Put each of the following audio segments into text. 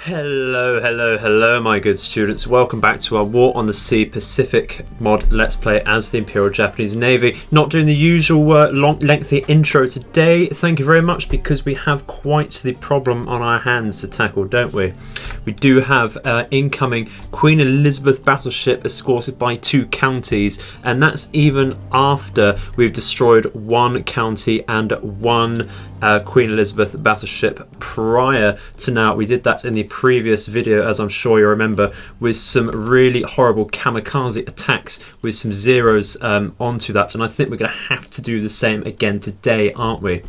Hello, my good students. Welcome back to our War on the Sea Pacific mod Let's Play as the Imperial Japanese Navy. Not doing the usual lengthy intro today, thank you very much, because we have quite the problem on our hands to tackle, don't we? We do have incoming Queen Elizabeth battleship escorted by 2 counties, and that's even after we've destroyed 1 county and 1 Queen Elizabeth battleship prior to now. We did that in the previous video, as I'm sure you remember, with some really horrible kamikaze attacks with some zeros onto that, and I think we're going to have to do the same again today, aren't we?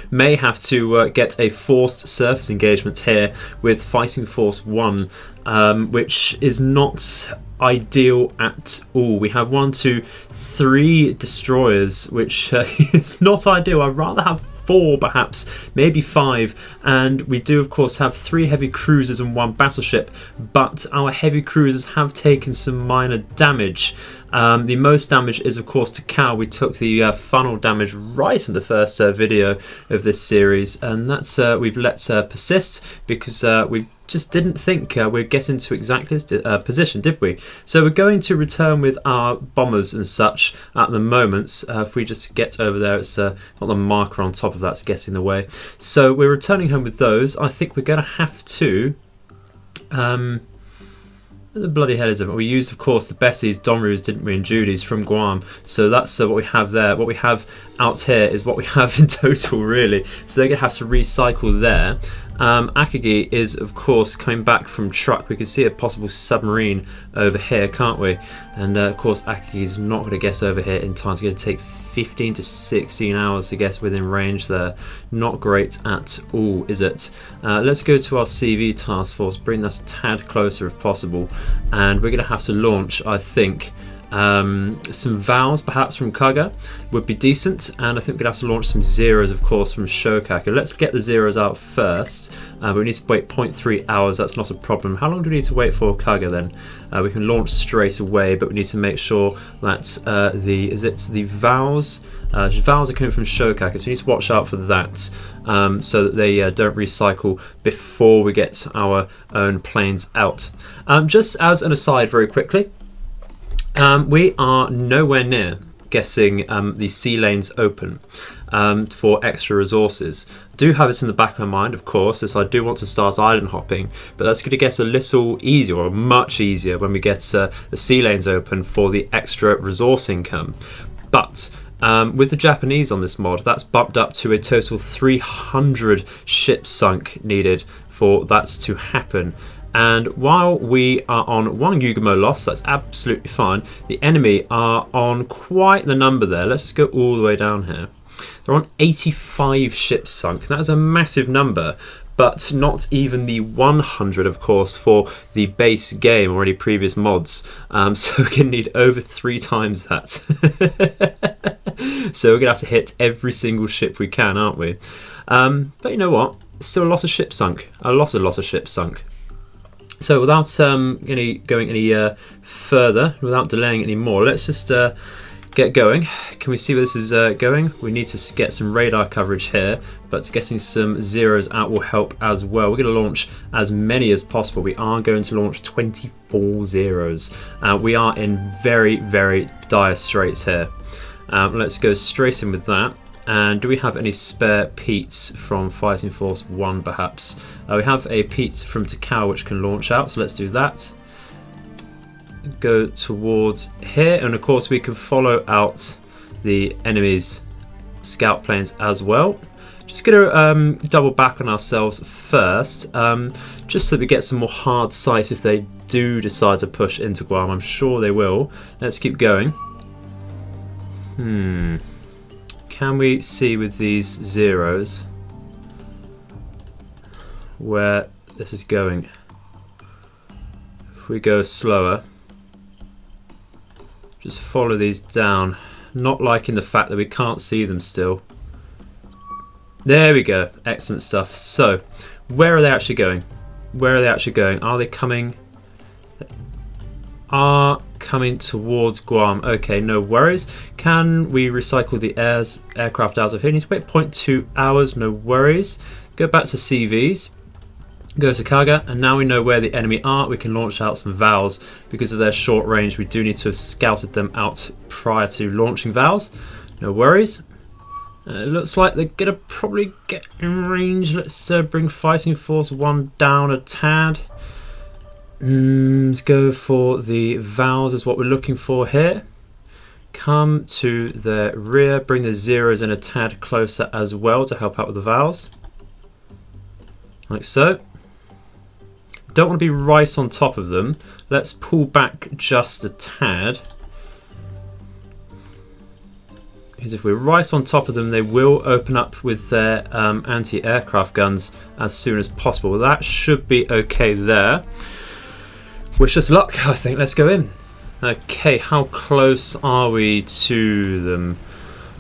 May have to get a forced surface engagement here with Fighting Force 1, which is not ideal at all. We have 1, 2, 3 destroyers, which is not ideal. I'd rather have 4 perhaps, maybe 5, and we do of course have 3 heavy cruisers and 1 battleship, but our heavy cruisers have taken some minor damage. The most damage is of course to Cal. We took the funnel damage right in the first video of this series, and that's we've let persist because we just didn't think we'd get into exactly this position, did we? So we're going to return with our bombers and such at the moment. If we just get over there, it's got the marker on top of that's getting in the way. So we're returning home with those. I think we're going to have to... Where the bloody hell is it? We used, of course, the Bessies, Donrus, didn't we, and Judies from Guam. So that's what we have there. What we have out here is what we have in total, really. So they're going to have to recycle there. Akagi is, of course, coming back from truck. We can see a possible submarine over here, can't we? And, of course, Akagi is not going to get over here in time. It's going to take 15 to 16 hours to get within range there. Not great at all, is it? Let's go to our CV task force, bring that a tad closer if possible, and we're going to have to launch, I think, some vows perhaps from Kaga would be decent, and I think we're going to have to launch some zeros, of course, from Shokaku. Let's get the zeros out first, but we need to wait 0.3 hours. That's not a problem. How long do we need to wait for Kaga then? We can launch straight away, but we need to make sure that the vows vows are coming from Shokaku, so we need to watch out for that, so that they don't recycle before we get our own planes out. Just as an aside very quickly, we are nowhere near getting the sea lanes open for extra resources. Do have this in the back of my mind, of course, as I do want to start island hopping, but that's going to get a little easier, or much easier, when we get the sea lanes open for the extra resource income. But with the Japanese on this mod, that's bumped up to a total 300 ships sunk needed for that to happen. And while we are on 1 Yugamo loss, that's absolutely fine. The enemy are on quite the number there. Let's just go all the way down here. They're on 85 ships sunk. That is a massive number, but not even the 100, of course, for the base game or any previous mods. So we're going to need over 3 times that. So we're going to have to hit every single ship we can, aren't we? But you know what? Still a lot of ships sunk. A lot of ships sunk. So without going any further, without delaying any more, let's just get going. Can we see where this is going? We need to get some radar coverage here, but getting some zeros out will help as well. We're going to launch as many as possible. We are going to launch 24 zeros. We are in very, very dire straits here. Let's go straight in with that. And do we have any spare Petes from Fighting Force 1 perhaps? We have a Pete from Takao which can launch out, so let's do that. Go towards here, and of course we can follow out the enemy's scout planes as well. Just going to double back on ourselves first, just so that we get some more hard sight if they do decide to push into Guam. I'm sure they will. Let's keep going. Can we see with these zeros where this is going? If we go slower, just follow these down. Not liking the fact that we can't see them still. There we go, excellent stuff. So, where are they actually going? Where are they actually going? Are they coming? Are coming towards Guam. Okay, no worries. Can we recycle the aircraft out of here? Need to wait 0.2 hours, no worries. Go back to CVs. Go to Kaga, and now we know where the enemy are. We can launch out some Vals. Because of their short range, we do need to have scouted them out prior to launching Vals. No worries. It looks like they're going to probably get in range. Let's bring Fighting Force 1 down a tad. Let's go for the Vals is what we're looking for here. Come to their rear. Bring the Zeros in a tad closer as well to help out with the Vals. Like so. Don't want to be right on top of them. Let's pull back just a tad. Because if we're right on top of them, they will open up with their anti-aircraft guns as soon as possible. Well, that should be okay there. Wish us luck, I think. Let's go in. Okay, how close are we to them?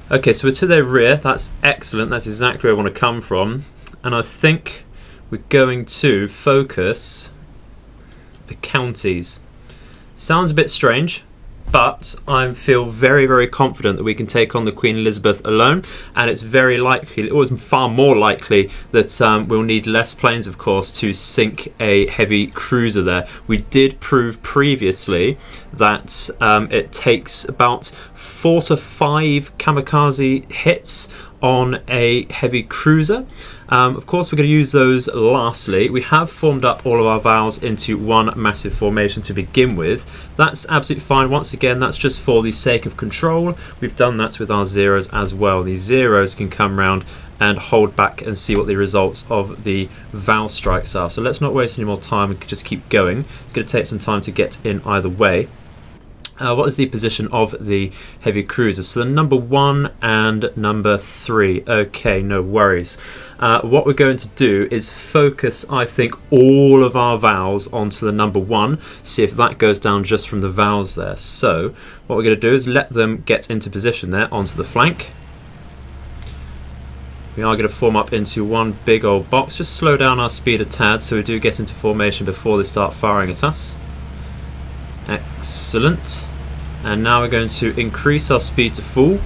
Okay, so we're to their rear. That's excellent. That's exactly where I want to come from. And I think we're going to focus the counties. Sounds a bit strange, but I feel very, very confident that we can take on the Queen Elizabeth alone, and it's very likely, it was far more likely, that we'll need less planes, of course, to sink a heavy cruiser there. We did prove previously that it takes about 4 to 5 kamikaze hits on a heavy cruiser. Of course, we're going to use those lastly. We have formed up all of our Vals into one massive formation to begin with. That's absolutely fine. Once again, that's just for the sake of control. We've done that with our Zeros as well. These Zeros can come round and hold back and see what the results of the Val strikes are. So let's not waste any more time. We can just keep going. It's going to take some time to get in either way. What is the position of the heavy cruisers? So the number 1 and number 3. Okay, no worries. What we're going to do is focus, I think, all of our Vals onto the number 1. See if that goes down just from the Vals there. So what we're going to do is let them get into position there onto the flank. We are going to form up into one big old box. Just slow down our speed a tad so we do get into formation before they start firing at us. Excellent. And now we're going to increase our speed to full,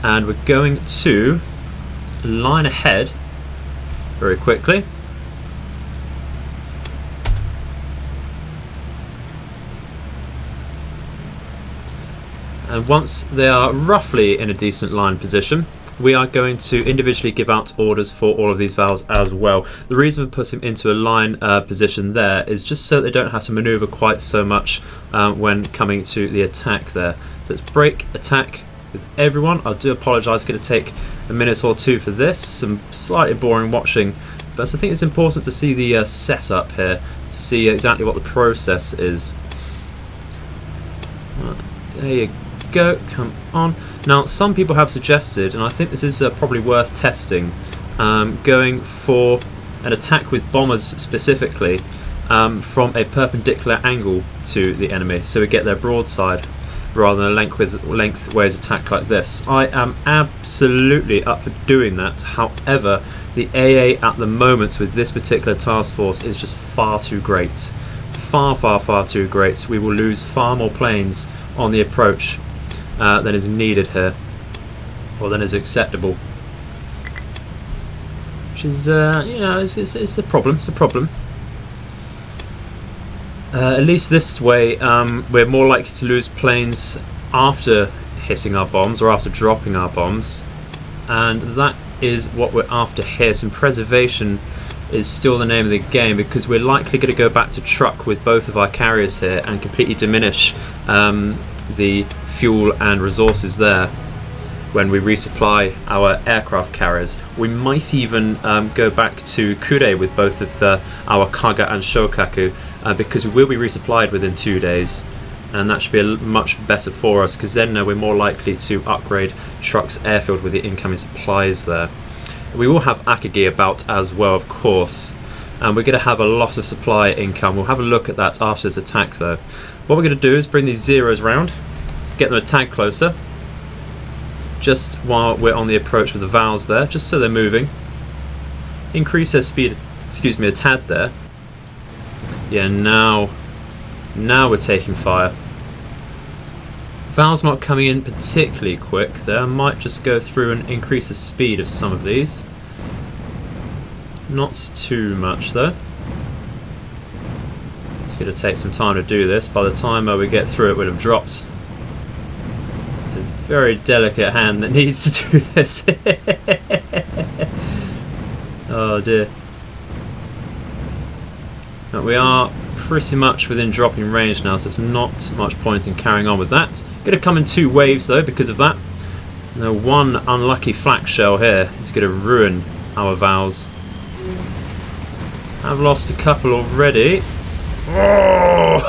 and we're going to line ahead very quickly. And once they are roughly in a decent line position, we are going to individually give out orders for all of these Vals as well. The reason we put them into a line position there is just so they don't have to maneuver quite so much when coming to the attack there. So let's break attack with everyone. I do apologise, it's going to take a minute or two for this. Some slightly boring watching, but I think it's important to see the setup here, to see exactly what the process is. Right, there you go, come on. Now, some people have suggested, and I think this is probably worth testing, going for an attack with bombers specifically from a perpendicular angle to the enemy, so we get their broadside rather than a lengthways attack like this. I am absolutely up for doing that. However, the AA at the moment with this particular task force is just far too great. Far too great. We will lose far more planes on the approach than is needed here, or than is acceptable, which is it's a problem. It's a problem. At least this way, we're more likely to lose planes after hitting our bombs or after dropping our bombs, and that is what we're after here. Some preservation is still the name of the game, because we're likely going to go back to truck with both of our carriers here and completely diminish the fuel and resources there when we resupply our aircraft carriers. We might even go back to Kure with both of our Kaga and Shokaku, because we will be resupplied within 2 days, and that should be much better for us, because then we're more likely to upgrade trucks airfield with the incoming supplies there. We will have Akagi about as well, of course, and we're going to have a lot of supply income. We'll have a look at that after this attack though. What we're going to do is bring these Zeros round, get them a tad closer, just while we're on the approach with the Vals there, just so they're moving. Increase their speed, excuse me, a tad there. Yeah, now we're taking fire. Val's not coming in particularly quick there. I might just go through and increase the speed of some of these. Not too much though. It's going to take some time to do this. By the time we get through it, would have dropped. It's a very delicate hand that needs to do this. Oh dear. Now we are pretty much within dropping range now, so it's not much point in carrying on with that. Going to come in 2 waves though because of that. Now one unlucky flak shell here is going to ruin our vows. I've lost a couple already. Oh,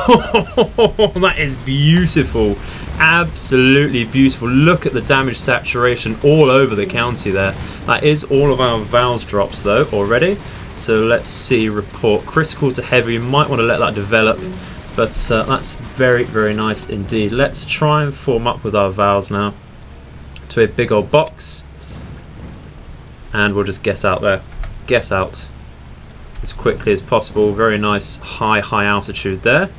that is beautiful. Absolutely beautiful. Look at the damage saturation all over the county there. That is all of our vows drops though already. So let's see, report critical to heavy. You might want to let that develop, but that's very, very nice indeed. Let's try and form up with our vows now to a big old box, and we'll just get out there. Get out as quickly as possible. Very nice high altitude there.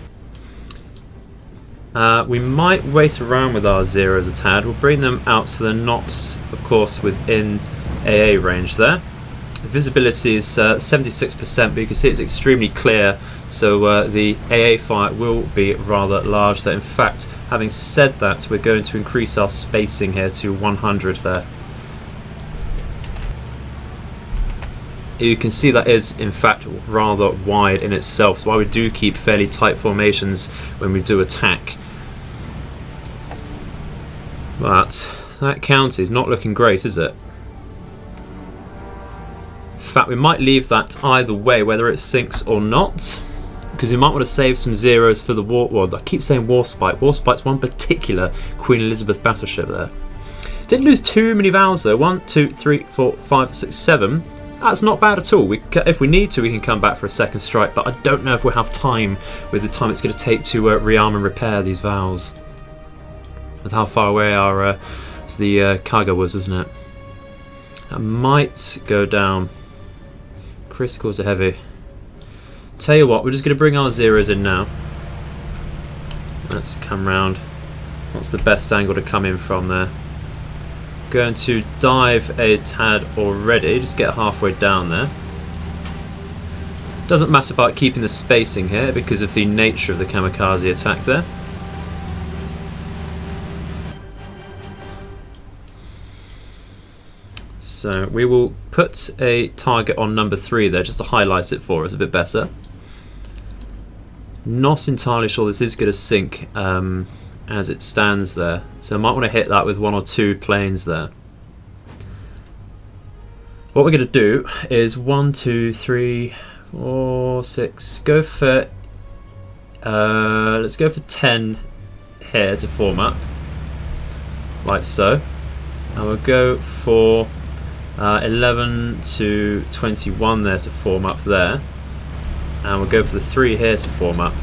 We might wait around with our zeros a tad. We'll bring them out so they're not, of course, within AA range there. The visibility is 76%, but you can see it's extremely clear, so the AA fire will be rather large there. In fact, having said that, we're going to increase our spacing here to 100 there. You can see that is in fact rather wide in itself, so why we do keep fairly tight formations when we do attack. But that county is not looking great, is it? In fact, we might leave that either way, whether it sinks or not, because we might want to save some zeros for the war. Well, I keep saying Warspite. Warspite's one particular Queen Elizabeth battleship there. Didn't lose too many vows though. 1, 2, 3, 4, 5, 6, 7. That's not bad at all. If we need to, we can come back for a second strike, but I don't know if we'll have time with the time it's going to take to rearm and repair these vows. With how far away our the cargo was, wasn't it? That might go down. Criticals are heavy. Tell you what, we're just going to bring our zeros in now. Let's come round. What's the best angle to come in from there? Going to dive a tad already, just get halfway down there. Doesn't matter about keeping the spacing here because of the nature of the Kamikaze attack there. So we will put a target on number 3 there just to highlight it for us a bit better. Not entirely sure this is going to sink as it stands there, so I might want to hit that with 1 or 2 planes there. What we're going to do is 1, 2, 3, 4, 6. Go for let's go for 10 here to form up, like so, and we'll go for 11 to 21 there to form up there, and we'll go for the 3 here to form up.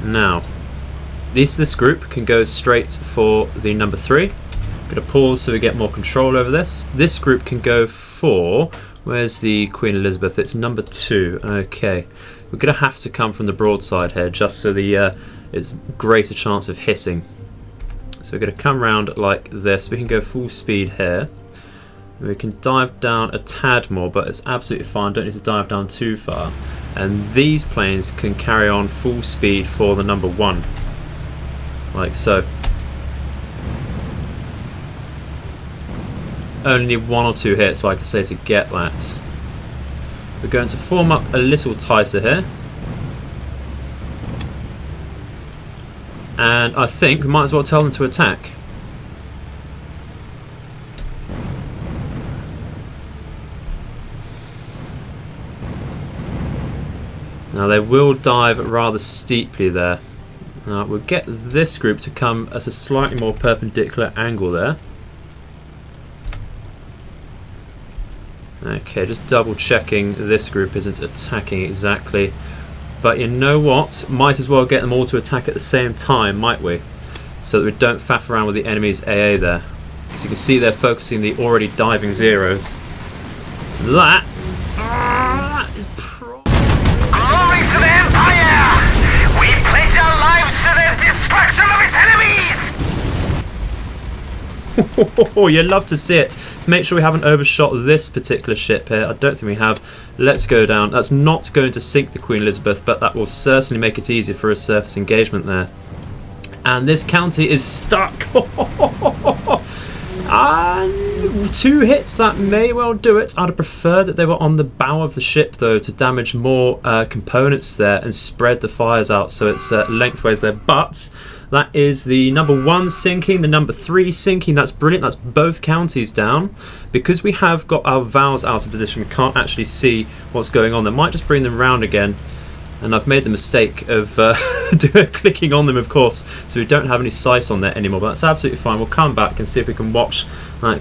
Now, this group can go straight for the number 3. I'm going to pause so we get more control over this. This group can go for, where's the Queen Elizabeth? It's number 2. Okay, we're going to have to come from the broadside here just so the it's greater chance of hitting. So we're going to come round like this. We can go full speed here. We can dive down a tad more, but it's absolutely fine. Don't need to dive down too far. And these planes can carry on full speed for the number 1, like so. Only need 1 or 2 hits, like I say, to get that. We're going to form up a little tighter here, and I think we might as well tell them to attack. Now they will dive rather steeply there. Now we'll get this group to come at a slightly more perpendicular angle there. Okay, just double checking this group isn't attacking exactly. But you know what? Might as well get them all to attack at the same time, might we? So that we don't faff around with the enemy's AA there. As you can see, they're focusing the already diving zeros. That is Glory to the Empire! We pledge our lives to the destruction of its enemies! Oh, you love to see it. make sure we haven't overshot this particular ship here. I don't think we have. Let's go down. That's not going to sink the Queen Elizabeth, but that will certainly make it easier for a surface engagement there. And this county is stuck. And 2 hits, that may well do it. I'd have preferred that they were on the bow of the ship though, to damage more components there and spread the fires out so it's lengthways there. But that is the number 1 sinking, the number 3 sinking. That's brilliant. That's both counties down. Because we have got our valves out of position, we can't actually see what's going on. They might just bring them round again. And I've made the mistake of clicking on them, of course, so we don't have any sight on there anymore, but that's absolutely fine. We'll come back and see if we can watch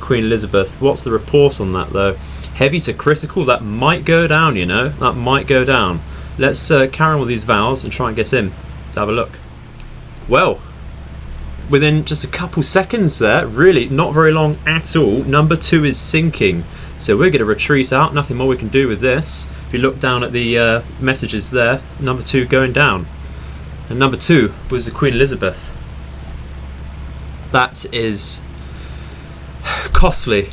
Queen Elizabeth. What's the report on that, though? Heavy to critical, that might go down, you know. That might go down. Let's carry on with these valves and try and get in. Let's have a look. Well, within just a couple seconds there, really not very long at all, number 2 is sinking. So we're going to retreat out, nothing more we can do with this. If you look down at the messages there, number 2 going down. And number 2 was the Queen Elizabeth. That is costly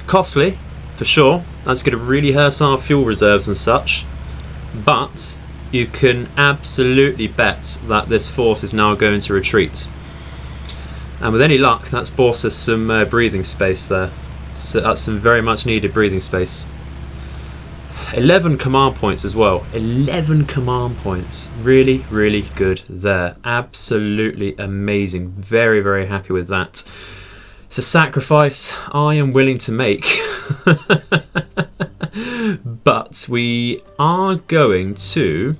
for sure. That's going to really hurt our fuel reserves and such. But you can absolutely bet that this force is now going to retreat. And with any luck, that's bought us some breathing space there. So that's some very much needed breathing space. 11 command points as well. 11 command points. Really, really good there. Absolutely amazing. Very, very happy with that. It's a sacrifice I am willing to make. But we are going to...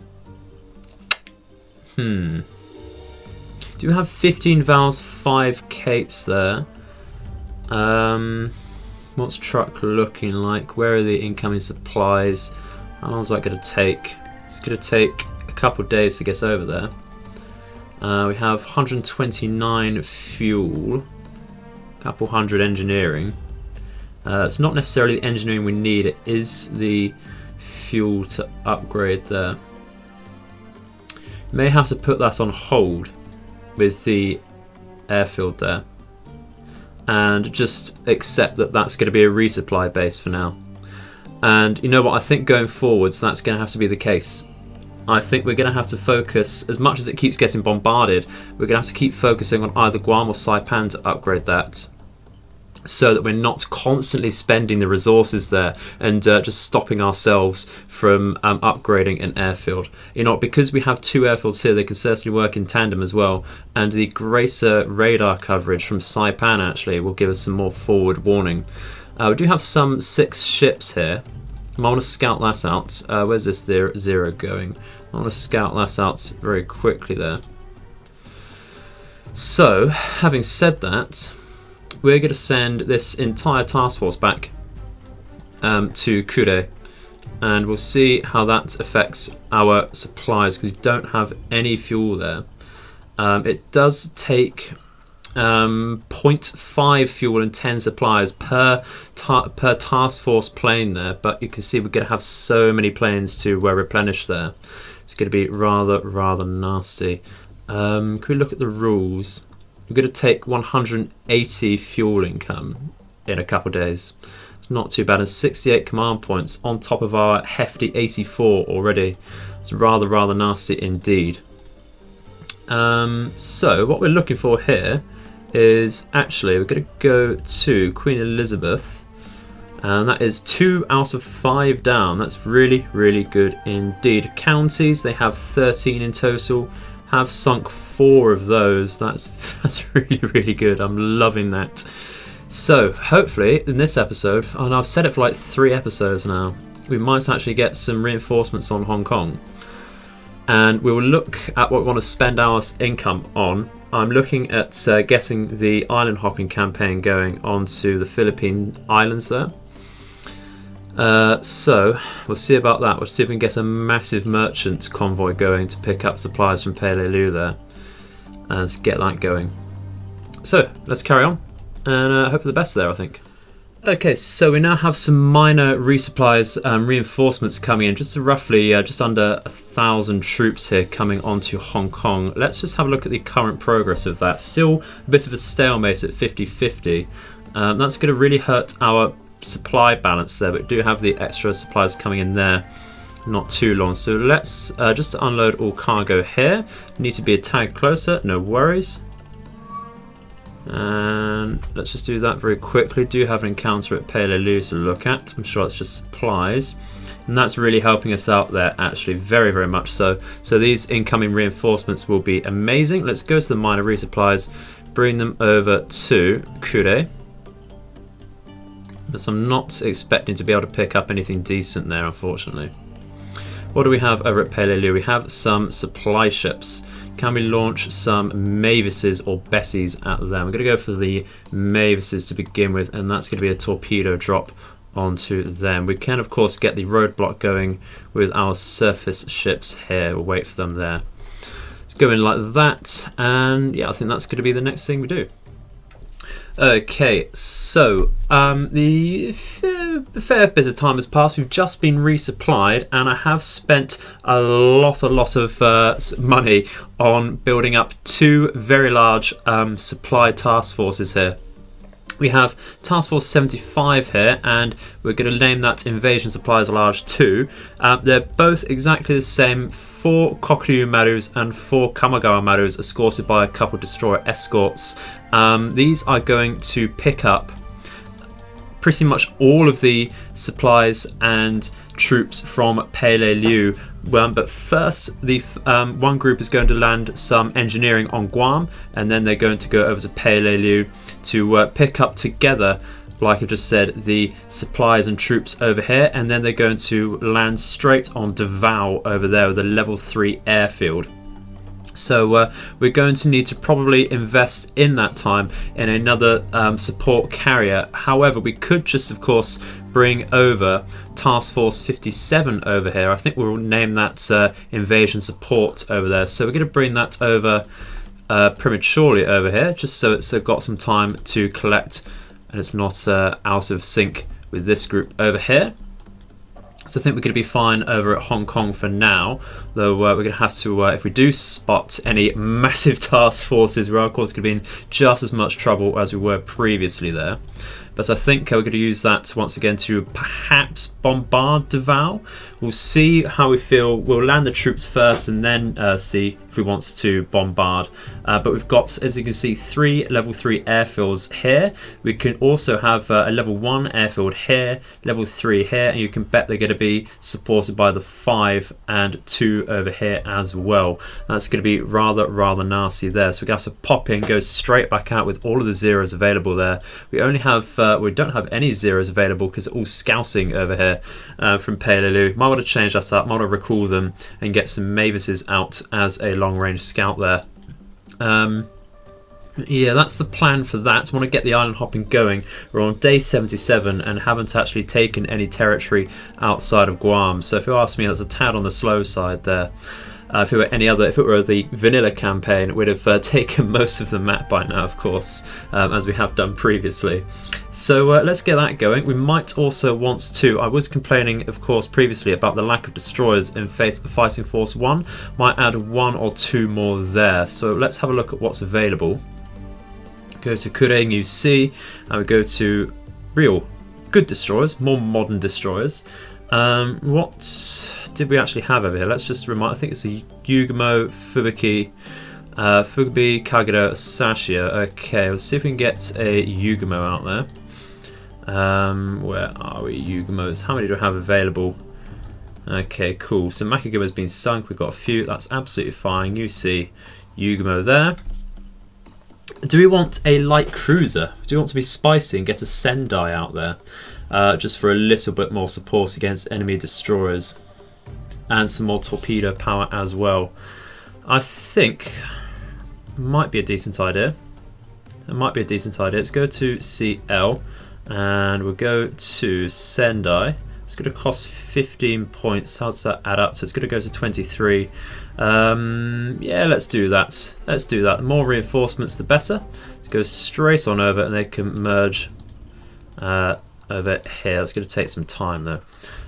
Do we have 15 valves, 5 Kates there? What's truck looking like? Where are the incoming supplies? How long is that going to take? It's going to take a couple of days to get over there. We have 129 fuel, a couple hundred engineering. It's not necessarily the engineering we need, it is the fuel to upgrade there. May have to put that on hold with the airfield there. And just accept that that's going to be a resupply base for now. And you know what, I think going forwards that's going to have to be the case. I think we're going to have to focus, as much as it keeps getting bombarded, we're going to have to keep focusing on either Guam or Saipan to upgrade that, so that we're not constantly spending the resources there and just stopping ourselves from upgrading an airfield. You know, because we have 2 airfields here, they can certainly work in tandem as well, and the greater radar coverage from Saipan actually will give us some more forward warning. We do have some 6 ships here. I want to scout that out. Where's this 0 going? I want to scout that out very quickly there. So, having said that, we're going to send this entire task force back to Kure, and we'll see how that affects our supplies, because we don't have any fuel there. It does take 0.5 fuel and 10 supplies per task force plane there, but you can see we're going to have so many planes to replenish there. It's going to be rather nasty. Can we look at the rules? We're going to take 180 fuel income in a couple of days. It's not too bad, and 68 command points on top of our hefty 84 already. It's rather nasty indeed. So what we're looking for here is actually we're going to go to Queen Elizabeth, and that is 2 out of 5 down. That's really good indeed. Counties, they have 13 in total. Have sunk 4 of those. That's really good. I'm loving that. So hopefully in this episode, and I've said it for like 3 episodes now, we might actually get some reinforcements on Hong Kong, and we will look at what we want to spend our income on. I'm looking at getting the island hopping campaign going onto the Philippine islands there. So we'll see about that. We'll see if we can get a massive merchant convoy going to pick up supplies from Peleliu there and get that going. So let's carry on and hope for the best there, I think. Okay, so we now have some minor resupplies and reinforcements coming in, just roughly just under 1,000 troops here coming onto Hong Kong. Let's just have a look at the current progress of that. Still a bit of a stalemate at 50-50. That's going to really hurt our supply balance there, but we do have the extra supplies coming in there not too long. So let's just unload all cargo here. Need to be a tag closer, no worries. And let's just do that very quickly. Do have an encounter at Peleliu to look at. I'm sure it's just supplies. And that's really helping us out there, actually, very, very much so. So these incoming reinforcements will be amazing. Let's go to the minor resupplies, bring them over to Kure. But I'm not expecting to be able to pick up anything decent there, unfortunately. What do we have over at Peleliu? We have some supply ships. Can we launch some Mavises or Bessies at them? We're going to go for the Mavises to begin with, and that's going to be a torpedo drop onto them. We can, of course, get the roadblock going with our surface ships here. We'll wait for them there. Let's go in like that, and yeah, I think that's going to be the next thing we do. Okay, so the fair bit of time has passed. We've just been resupplied, and I have spent a lot of money on building up two very large supply task forces here. We have Task Force 75 here, and we're going to name that Invasion Supplies Large 2. They're both exactly the same, 4 Kokuryu Marus and 4 Kamagawa Marus, escorted by a couple destroyer escorts. These are going to pick up pretty much all of the supplies and troops from Peleliu. But first, the one group is going to land some engineering on Guam, and then they're going to go over to Peleliu to pick up together, like I just said, the supplies and troops over here, and then they're going to land straight on Davao over there with a level 3 airfield. So we're going to need to probably invest in that time in another support carrier. However, we could just, of course, bring over Task Force 57 over here. I think we'll name that Invasion Support over there. So we're going to bring that over prematurely over here, just so it's got some time to collect and it's not out of sync with this group over here. So I think we're going to be fine over at Hong Kong for now, though we're going to have to, if we do spot any massive task forces, we're of course going to be in just as much trouble as we were previously there. But I think we're going to use that once again to perhaps bombard Davao. We'll see how we feel. We'll land the troops first and then see if we want to bombard. But we've got, as you can see, 3 level 3 airfields here. We can also have a level 1 airfield here, level 3 here, and you can bet they're going to be supported by the 5 and 2 over here as well. That's going to be rather nasty there. So we're going to have to pop in, go straight back out with all of the zeros available there. We only have we don't have any zeros available because it's all scousing over here from Peleliu. Might want to change that up, might want to recall them and get some Mavises out as a long range scout there. Yeah, that's the plan for that. I want to get the island hopping going. We're on day 77 and haven't actually taken any territory outside of Guam. So if you ask me, that's a tad on the slow side there. If it were the vanilla campaign, we'd have taken most of the map by now, of course, as we have done previously. So let's get that going. We might also want to, I was complaining, of course, previously about the lack of destroyers in Fighting Force 1. Might add 1 or 2 more there. So let's have a look at what's available. Go to Kure New Sea, and we go to real good destroyers, more modern destroyers. What did we actually have over here? Let's just remind. I think it's a Yugamo, Fubuki, Kagero, Sashia. Okay, let's see if we can get a Yugamo out there. Where are we? Yugamos. How many do I have available? Okay, cool. So Makiguma's been sunk. We've got a few. That's absolutely fine. You see Yugamo there. Do we want a light cruiser? Do we want to be spicy and get a Sendai out there? Just for a little bit more support against enemy destroyers and some more torpedo power as well. I think might be a decent idea. It might be a decent idea. Let's go to CL and we'll go to Sendai. It's going to cost 15 points. How does that add up? So it's going to go to 23. Yeah, let's do that. Let's do that. The more reinforcements, the better. Let's go straight on over and they can merge over here. It's going to take some time though.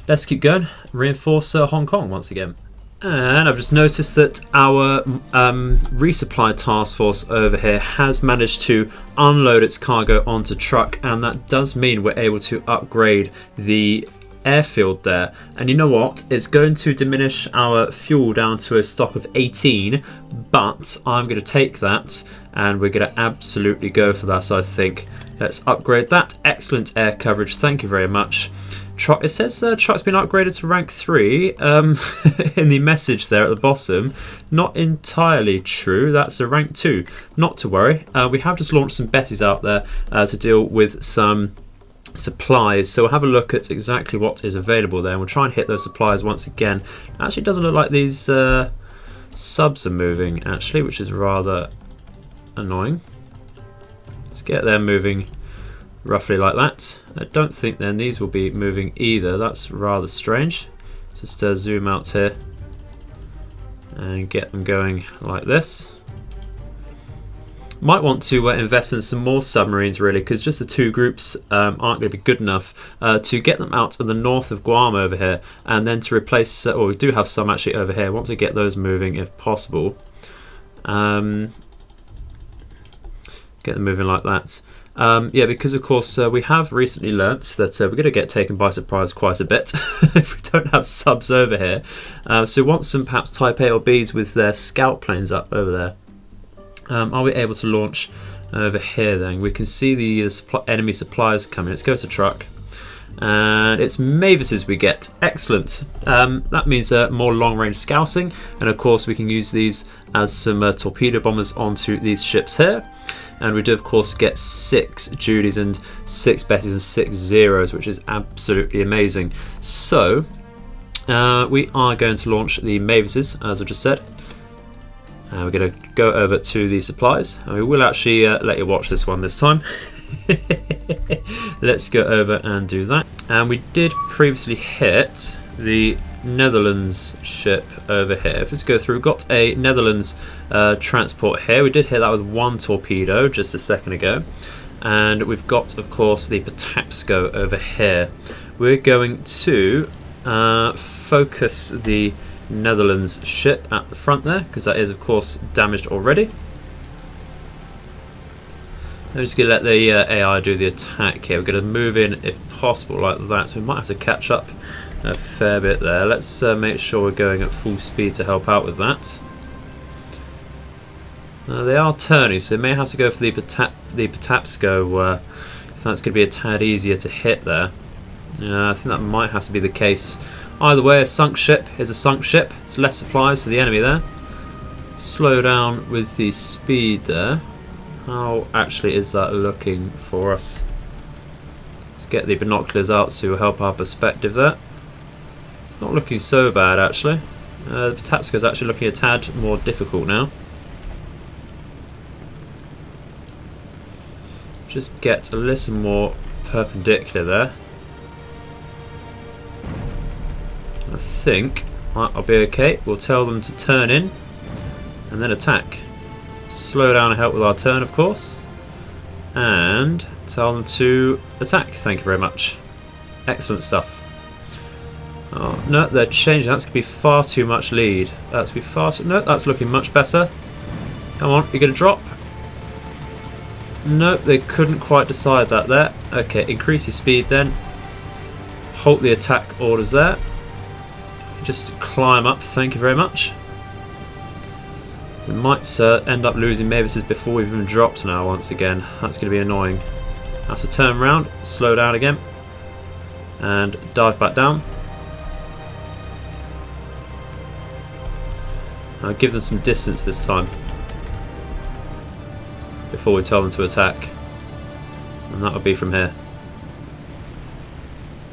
Let's keep going. Reinforce Hong Kong once again. And I've just noticed that our resupply task force over here has managed to unload its cargo onto truck, and that does mean we're able to upgrade the airfield there. And you know what? It's going to diminish our fuel down to a stock of 18, but I'm going to take that and we're going to absolutely go for that, I think. Let's upgrade that. Excellent air coverage. Thank you very much. Truck, it says truck's been upgraded to rank 3 in the message there at the bottom. Not entirely true. That's a rank 2. Not to worry. We have just launched some Bettys out there to deal with some supplies, so we'll have a look at exactly what is available there, and we'll try and hit those supplies once again. Actually, it doesn't look like these subs are moving, actually, which is rather annoying. Let's get them moving roughly like that. I don't think then these will be moving either. That's rather strange. Just zoom out here and get them going like this. Might want to invest in some more submarines, really, because just the two groups aren't going to be good enough to get them out in the north of Guam over here, and then to replace, or we do have some actually over here. I want to get those moving if possible. Get them moving like that. Yeah, because of course we have recently learnt that we're going to get taken by surprise quite a bit if we don't have subs over here. So we want some perhaps Type A or Bs with their scout planes up over there. Are we able to launch over here then? We can see the enemy supplies coming. Let's go to truck. And it's Mavises we get. Excellent. That means more long-range scouting, and of course we can use these as some torpedo bombers onto these ships here. And we do of course get 6 Judys and 6 Bettys and 6 Zeros, which is absolutely amazing. So we are going to launch the Mavises, as I just said. We're going to go over to the supplies, and we will actually let you watch this one this time. Let's go over and do that. And we did previously hit the Netherlands ship over here. Let's go through. We've got a Netherlands transport here. We did hit that with 1 torpedo just a second ago. And we've got, of course, the Patapsco over here. We're going to focus the Netherlands ship at the front there, because that is of course damaged already. I'm just going to let the AI do the attack here. We're going to move in if possible like that, so we might have to catch up a fair bit there. Let's make sure we're going at full speed to help out with that. They are turning, so we may have to go for the Patapsco if that's going to be a tad easier to hit there. I think that might have to be the case. Either way, a sunk ship is a sunk ship. It's less supplies for the enemy there. Slow down with the speed there. How actually is that looking for us? Let's get the binoculars out to help our perspective there. It's not looking so bad actually. The Patapsco is actually looking a tad more difficult now. Just get a little more perpendicular there. I think that'll be okay. We'll tell them to turn in and then attack. Slow down and help with our turn, of course. And tell them to attack. Thank you very much. Excellent stuff. Oh, no, they're changing. That's going to be far too much lead. That's be far too... No, that's looking much better. Come on, you're going to drop. Nope, they couldn't quite decide that there. Okay, increase your speed then. Halt the attack orders there. Just climb up, thank you very much. We might end up losing Mavises before we've even dropped now once again. That's going to be annoying. Have to turn around, slow down again, and dive back down. I'll give them some distance this time before we tell them to attack. And that'll be from here.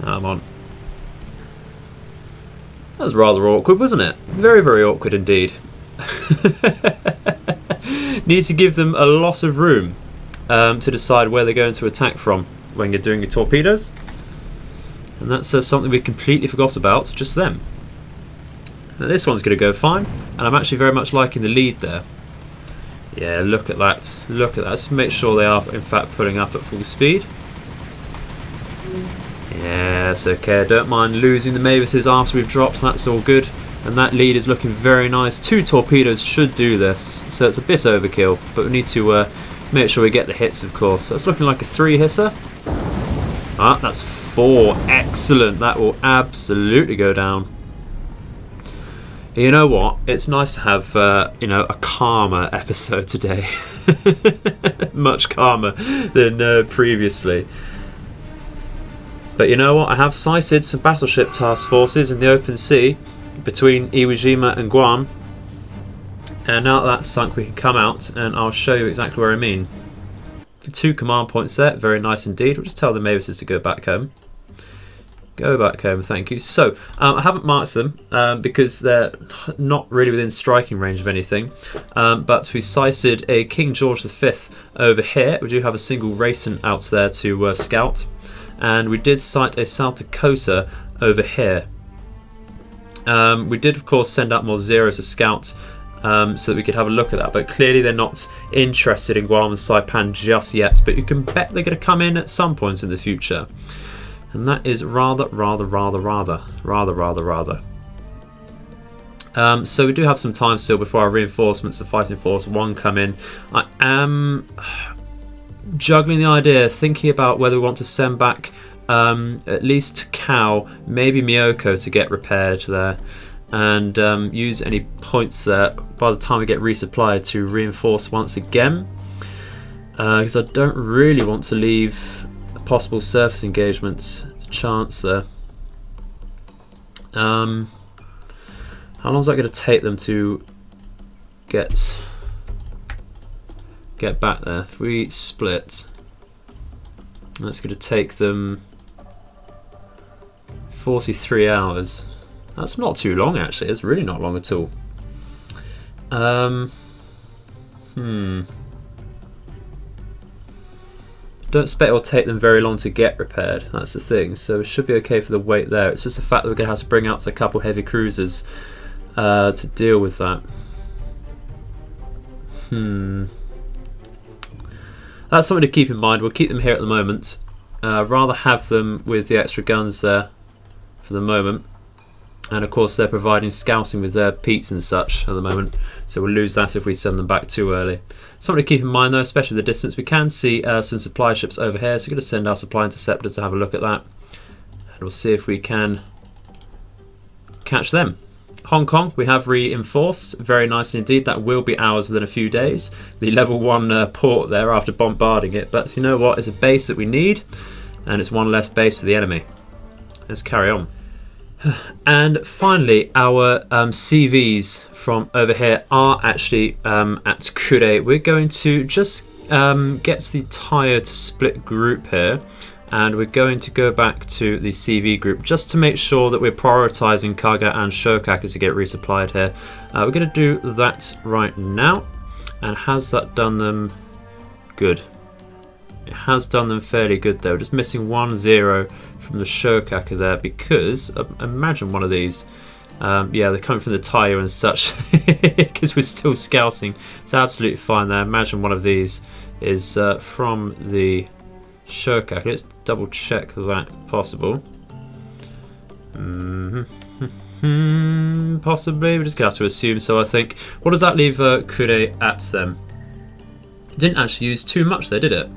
Come on. That was rather awkward, wasn't it? Very, very awkward indeed. Need to give them a lot of room to decide where they're going to attack from when you're doing your torpedoes. And that's something we completely forgot about just then. Now this one's going to go fine, and I'm actually very much liking the lead there. Yeah, look at that. Look at that. Just make sure they are in fact pulling up at full speed. Yes, okay, I don't mind losing the Mavises after we've dropped, so that's all good. And that lead is looking very nice. 2 torpedoes should do this, so it's a bit overkill, but we need to make sure we get the hits, of course. So it's looking like a 3 hisser. Ah, that's 4. Excellent. That will absolutely go down. You know what? It's nice to have you know, a calmer episode today. Much calmer than previously. But you know what? I have sighted some battleship task forces in the open sea between Iwo Jima and Guam. And now that that's sunk, we can come out and I'll show you exactly where I mean. The 2 command points there, very nice indeed. We'll just tell the Mavises to go back home. Go back home, thank you. So, I haven't marked them because they're not really within striking range of anything. But we sighted a King George V over here. We do have a single racing out there to scout. And we did sight a South Dakota over here. We did, of course, send out more zeros to scout so that we could have a look at that. But clearly they're not interested in Guam and Saipan just yet. But you can bet they're going to come in at some point in the future. And that is rather. So we do have some time still before our reinforcements of Fighting Force 1 come in. I am juggling the idea, thinking about whether we want to send back at least Cal, maybe Miyoko to get repaired there. And use any points there by the time we get resupplied to reinforce once again. Because I don't really want to leave possible surface engagements to chance there. How long is that going to take them to get back there? If we split, that's going to take them 43 hours. That's not too long, actually. It's really not long at all. Don't expect it will take them very long to get repaired. That's the thing. So it should be okay for the weight there. It's just the fact that we're going to have to bring out a couple heavy cruisers to deal with that. That's something to keep in mind. We'll keep them here at the moment. Rather have them with the extra guns there for the moment. And of course they're providing scouting with their Peats and such at the moment, so we'll lose that if we send them back too early. Something to keep in mind though, especially the distance. We can see some supply ships over here, so we're going to send our supply interceptors to have a look at that, and we'll see if we can catch them. Hong Kong we have reinforced, very nice indeed. That will be ours within a few days. The level 1 port there after bombarding it, but you know what, it's a base that we need, and it's one less base for the enemy. Let's carry on. And finally, our CVs from over here are actually at Kure. We're going to just get the tire to split group here, and we're going to go back to the CV group just to make sure that we're prioritizing Kaga and Shokak as to get resupplied here. We're going to do that right now. And has that done them good? It has done them fairly good though. Just missing 1 0 from the Shokaka there, because imagine one of these. Yeah, they're coming from the tire and such because we're still scouting. It's absolutely fine there. Imagine one of these is from the Shokaka. Let's double check that possible. Possibly. We're just going to have to assume so, I think. What does that leave Kure at then? Didn't actually use too much there, did it?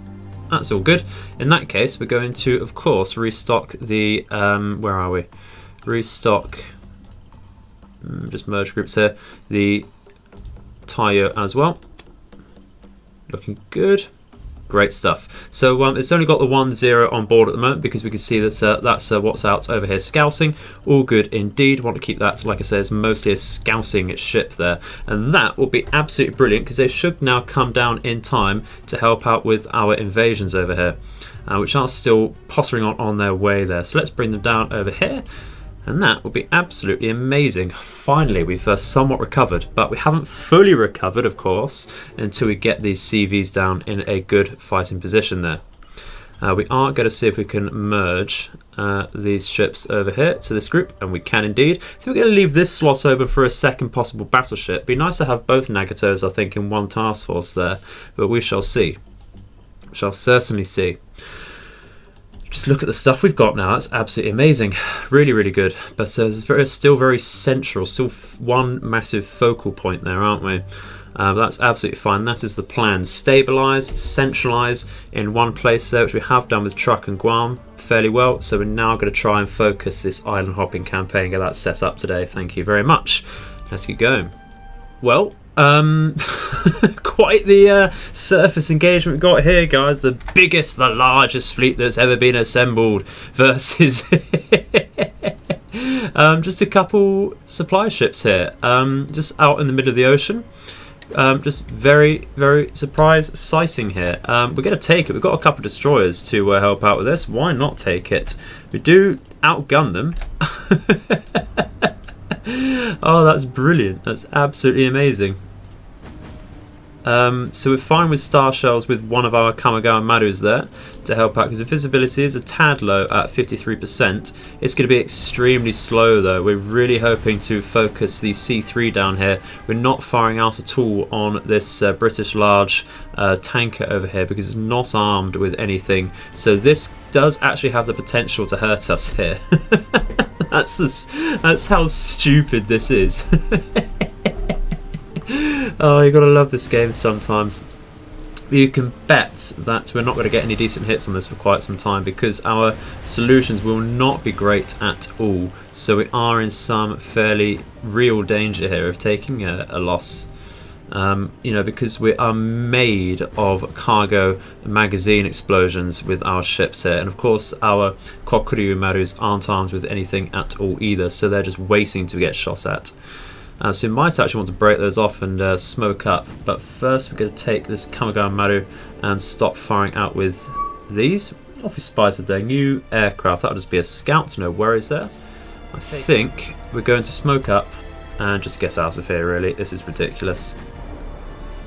That's all good. In that case, we're going to, of course, restock the... where are we? Restock... just merge groups here. The Tayo as well. Looking good. Great stuff. So it's only got the 1 0 on board at the moment because we can see that that's what's out over here scouting. All good indeed. Want to keep that, like I say, it's mostly a scouting ship there. And that will be absolutely brilliant because they should now come down in time to help out with our invasions over here, which are still pottering on their way there. So let's bring them down over here. And that will be absolutely amazing. Finally, we've somewhat recovered, but we haven't fully recovered, of course, until we get these CVs down in a good fighting position there. We are going to see if we can merge these ships over here to this group, and we can indeed. I think we're going to leave this slot open for a second possible battleship. It'd be nice to have both Nagatos, I think, in one task force there, but we shall see. We shall certainly see. Just look at the stuff we've got now. That's absolutely amazing. Really, really good. But still very central. Still one massive focal point there, aren't we? That's absolutely fine. That is the plan. Stabilise, centralise in one place there, which we have done with Truck and Guam fairly well. So we're now going to try and focus this island hopping campaign, get that set up today. Thank you very much. Let's get going. Well, quite the surface engagement we got here, guys. The biggest, the largest fleet that's ever been assembled versus just a couple supply ships here, just out in the middle of the ocean. Just very, very surprise sighting here. We're going to take it. We've got a couple of destroyers to help out with this. Why not take it? We do outgun them. Oh, that's brilliant. That's absolutely amazing. So we're fine with star shells with one of our Kamikaze Marus there to help out, because the visibility is a tad low at 53%. It's going to be extremely slow though. We're really hoping to focus the C3 down here. We're not firing out at all on this British large tanker over here because it's not armed with anything. So this does actually have the potential to hurt us here. That's how stupid this is. Oh, you gotta love this game sometimes. You can bet that we're not going to get any decent hits on this for quite some time because our solutions will not be great at all. So we are in some fairly real danger here of taking a loss. You know, because we are made of cargo magazine explosions with our ships here, and of course our Kokuryu Marus aren't armed with anything at all either, so they're just waiting to get shot at. So we might actually want to break those off and smoke up, but first we're going to take this Kamikaze Maru and stop firing out with these. Off we spotted their new aircraft. That'll just be a scout, no worries there. I think we're going to smoke up and just get out of here really. This is ridiculous.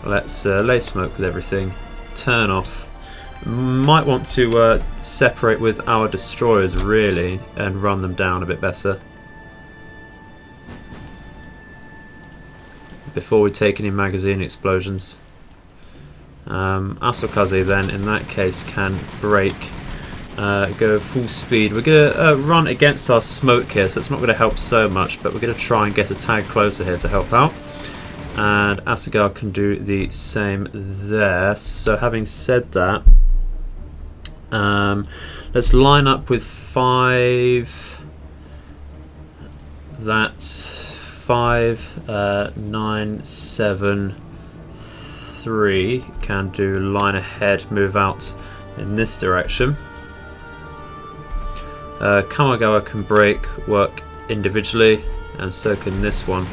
Let's lay smoke with everything, turn off. Might want to separate with our destroyers really and run them down a bit better before we take any magazine explosions. Kamikaze then in that case can brake, go full speed. We're going to run against our smoke here, so it's not going to help so much, but we're going to try and get a tag closer here to help out. And Assegal can do the same there. So having said that, let's line up with 5. That's 5, 9, 7, 3. Can do line ahead, move out in this direction. Kamagawa can brake, work individually, and so can this one.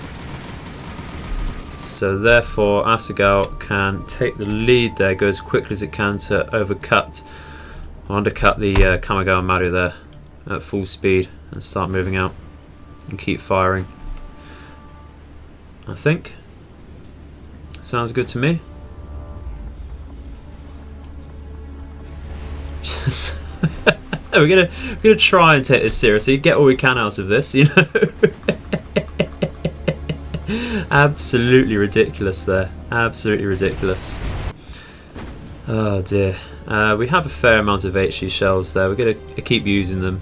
So therefore Assegal can take the lead there, go as quickly as it can to undercut the Kamagawa Maru there at full speed and start moving out and keep firing. I think sounds good to me. we're gonna try and take this seriously, get all we can out of this, you know. Absolutely ridiculous there. Absolutely ridiculous. Oh dear. We have a fair amount of HE shells there. We're going to keep using them.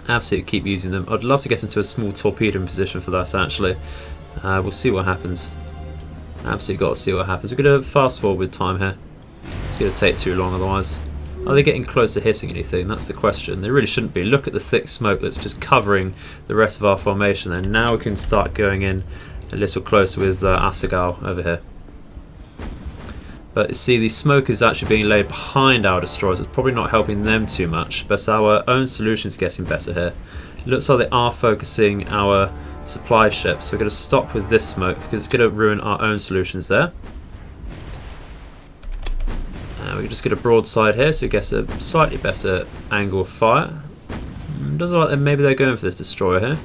Absolutely keep using them. I'd love to get into a small torpedo position for that actually. We'll see what happens. Absolutely got to see what happens. We're going to fast forward with time here. It's going to take too long otherwise. Are they getting close to hitting anything? That's the question. They really shouldn't be. Look at the thick smoke that's just covering the rest of our formation. And now we can start going in a little closer with Assegal over here. But you see, the smoke is actually being laid behind our destroyers. It's probably not helping them too much. But our own solution is getting better here. It looks like they are focusing our supply ships. So we're going to stop with this smoke because it's going to ruin our own solutions there. We can just get a broadside here, so it gets a slightly better angle of fire. Does look like maybe they're going for this destroyer here.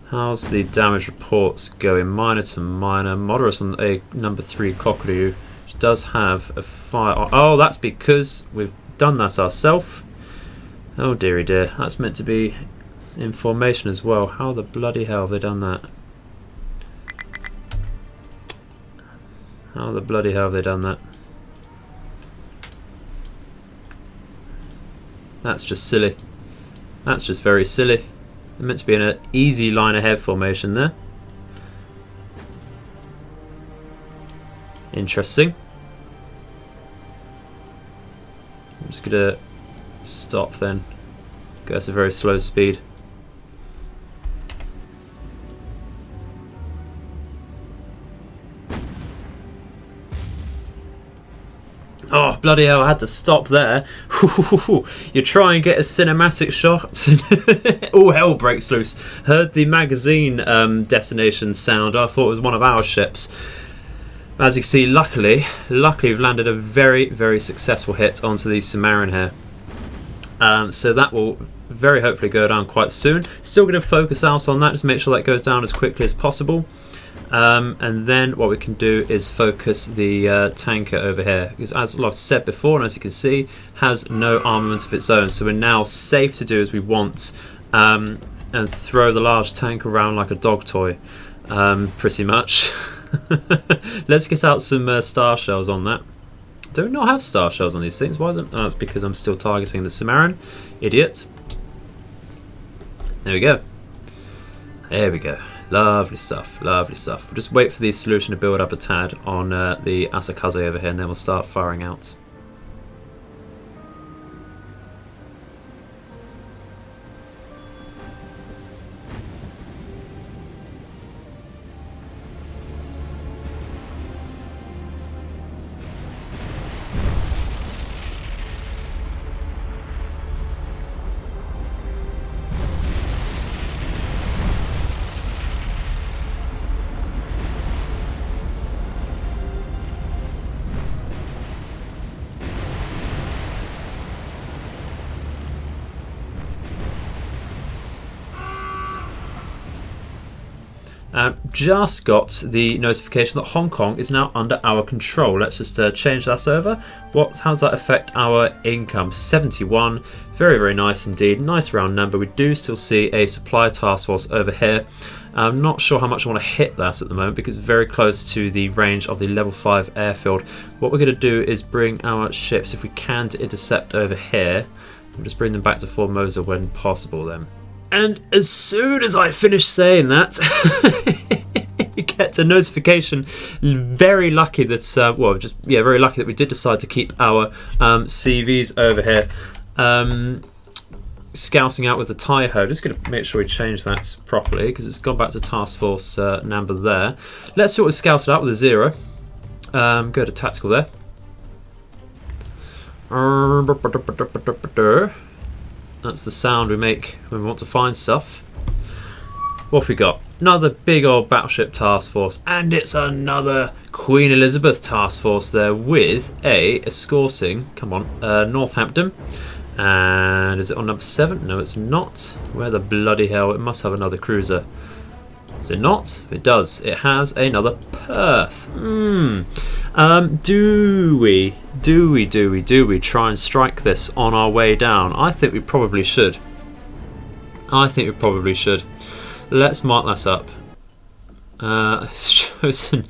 How's the damage reports going? Minor to minor, moderate on a number 3 Kokuryu, which does have a fire. Oh, that's because we've done that ourselves. Oh dearie dear, that's meant to be in formation as well. How the bloody hell have they done that? How the bloody hell have they done that? That's just silly. That's just very silly. They're meant to be in an easy line ahead formation there. Interesting. I'm just gonna stop then. Go at a very slow speed. Oh, bloody hell, I had to stop there. You try and get a cinematic shot and all hell breaks loose. Heard the magazine destination sound. I thought it was one of our ships. As you can see, luckily we've landed a very, very successful hit onto the Cimarron here. So that will very hopefully go down quite soon. Still going to focus out on that, just make sure that goes down as quickly as possible. And then what we can do is focus the tanker over here, because as I've said before, and as you can see, has no armament of its own, so we're now safe to do as we want, and throw the large tank around like a dog toy, pretty much. Let's get out some star shells on that. Do we not have star shells on these things? Why isn't? Oh, it's because I'm still targeting the Cimarron. Idiot. There we go. There we go. Lovely stuff, lovely stuff. We'll just wait for the solution to build up a tad on the Kamikaze over here, and then we'll start firing out. Just got the notification that Hong Kong is now under our control. Let's just change that over. How does that affect our income? 71. Very, very nice indeed. Nice round number. We do still see a supply task force over here. I'm not sure how much I want to hit that at the moment because it's very close to the range of the level 5 airfield. What we're going to do is bring our ships, if we can, to intercept over here. We'll just bring them back to Formosa when possible then. And as soon as I finish saying that, you get a notification. Very lucky that, very lucky that we did decide to keep our CVs over here scouting out with the Taiho. Just going to make sure we change that properly because it's gone back to Task Force number there. Let's see what we scouted out with a 0. Go to tactical there. That's the sound we make when we want to find stuff. What have we got? Another big old battleship task force, and it's another Queen Elizabeth task force there with a escorting, come on, Northampton. And is it on number 7? No, it's not. Where the bloody hell? It must have another cruiser. Is it not? It does. It has another Perth. Do we try and strike this on our way down? I think we probably should. Let's mark that up. I've chosen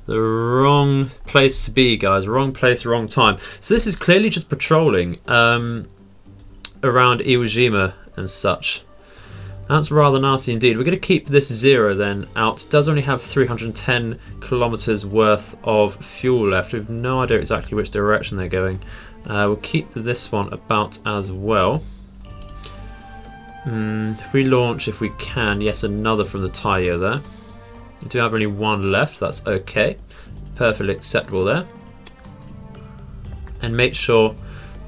the wrong place to be, guys. Wrong place, wrong time. So this is clearly just patrolling around Iwo Jima and such. That's rather nasty indeed. We're going to keep this 0 then out. It does only have 310 kilometers worth of fuel left. We have no idea exactly which direction they're going. We'll keep this one about as well. If we launch, if we can, yes, another from the Taiyo there. We do have only one left. That's okay. Perfectly acceptable there. And make sure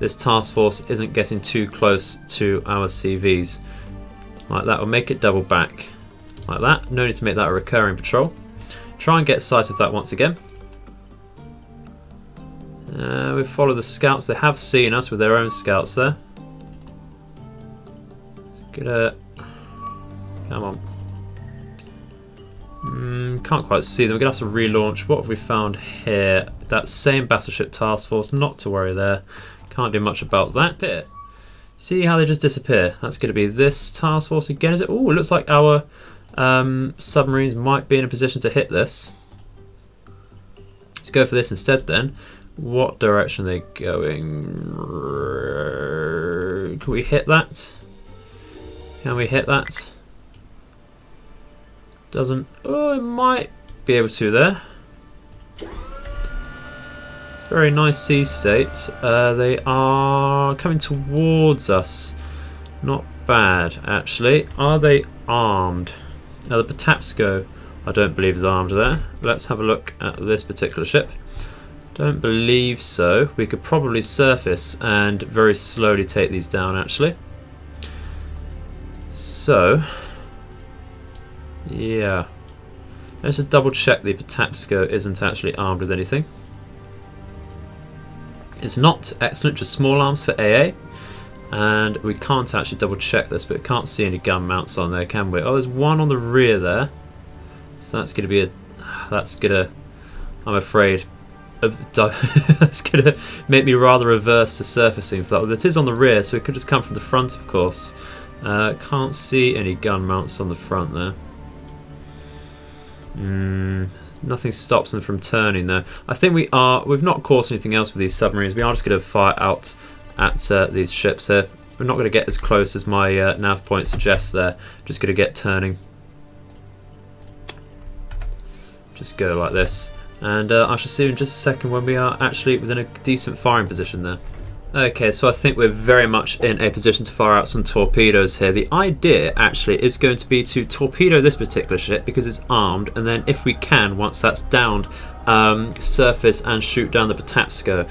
this task force isn't getting too close to our CVs. Like that, we'll make it double back. Like that. No need to make that a recurring patrol. Try and get sight of that once again. We follow the scouts. They have seen us with their own scouts there. Come on. Can't quite see them. We're going to have to relaunch. What have we found here? That same battleship task force. Not to worry there. Can't do much about that. Disappear. See how they just disappear. That's going to be this task force again. Is it? Oh, it looks like our submarines might be in a position to hit this. Let's go for this instead then. What direction are they going? Can we hit that? Can we hit that? Doesn't. Oh, it might be able to there. Very nice sea state. They are coming towards us. Not bad, actually. Are they armed? The Patapsco, I don't believe is armed there. Let's have a look at this particular ship. Don't believe so. We could probably surface and very slowly take these down, actually. So, yeah. Let's just double check the Patapsco isn't actually armed with anything. It's not. Excellent, just small arms for AA. And we can't actually double check this, but we can't see any gun mounts on there, can we? Oh, there's one on the rear there. So that's going to be a... That's going to... I'm afraid... That's going to make me rather averse to surfacing for that. Well, it is on the rear, so it could just come from the front, of course. Can't see any gun mounts on the front there. Nothing stops them from turning though. I think we've not caused anything else with these submarines. We are just going to fire out at these ships here. We're not going to get as close as my nav point suggests there. Just going to get turning. Just go like this. And I shall see you in just a second when we are actually within a decent firing position there. Okay, so I think we're very much in a position to fire out some torpedoes here. The idea actually is going to be to torpedo this particular ship because it's armed, and then if we can, once that's downed, surface and shoot down the Patapsco.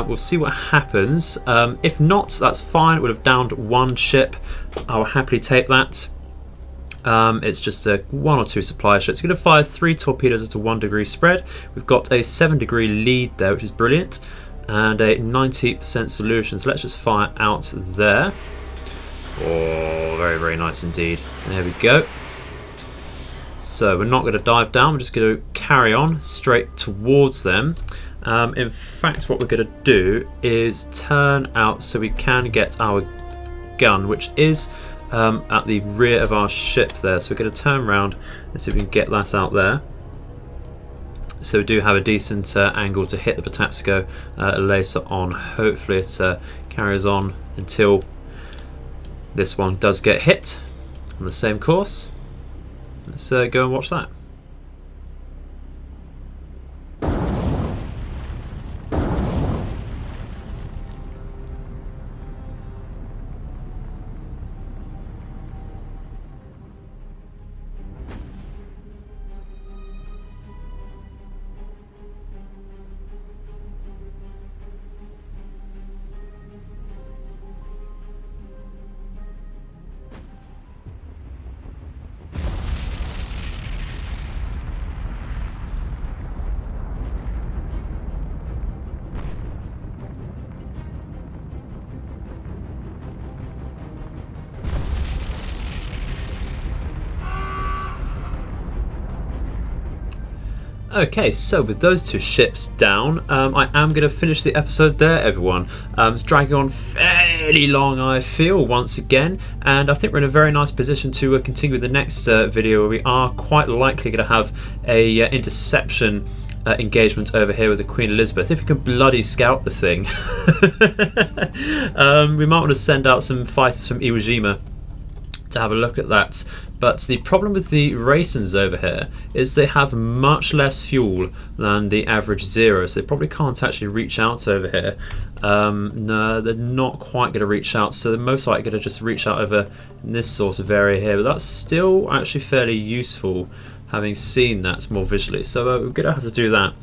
We'll see what happens. If not, that's fine. It would have downed one ship. I'll happily take that. It's just a 1 or 2 supply ships. We're going to fire 3 torpedoes at a 1 degree spread. We've got a 7 degree lead there, which is brilliant, and a 90% solution. So let's just fire out there. Oh, very, very nice indeed. There we go. So we're not going to dive down. We're just going to carry on straight towards them. In fact, what we're going to do is turn out so we can get our gun, which is at the rear of our ship there. So we're going to turn around and see if we can get that out there. So we do have a decent angle to hit the Patapsco later on. Hopefully it carries on until this one does get hit on the same course. Let's go and watch that. Okay, so with those 2 ships down, I am going to finish the episode there, everyone. It's dragging on fairly long, I feel, once again, and I think we're in a very nice position to continue with the next video, where we are quite likely going to have a interception engagement over here with the Queen Elizabeth. If we can bloody scout the thing. We might want to send out some fighters from Iwo Jima to have a look at that. But the problem with the racers over here is they have much less fuel than the average Zero, so they probably can't actually reach out over here. No, they're not quite going to reach out, so they're most likely going to just reach out over in this sort of area here. But that's still actually fairly useful, having seen that more visually. So we're going to have to do that.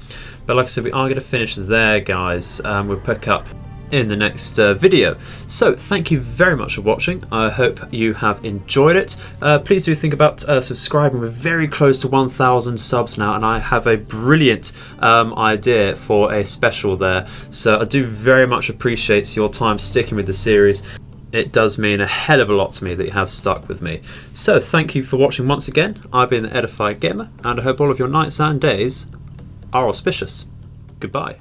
But like I said, we are going to finish there, guys. We'll pick up in the next video. So thank you very much for watching. I hope you have enjoyed it. Please do think about subscribing. We're very close to 1,000 subs now, and I have a brilliant idea for a special there. So I do very much appreciate your time sticking with the series. It does mean a hell of a lot to me that you have stuck with me. So thank you for watching once again. I've been the Edified Gamer, and I hope all of your nights and days are auspicious. Goodbye.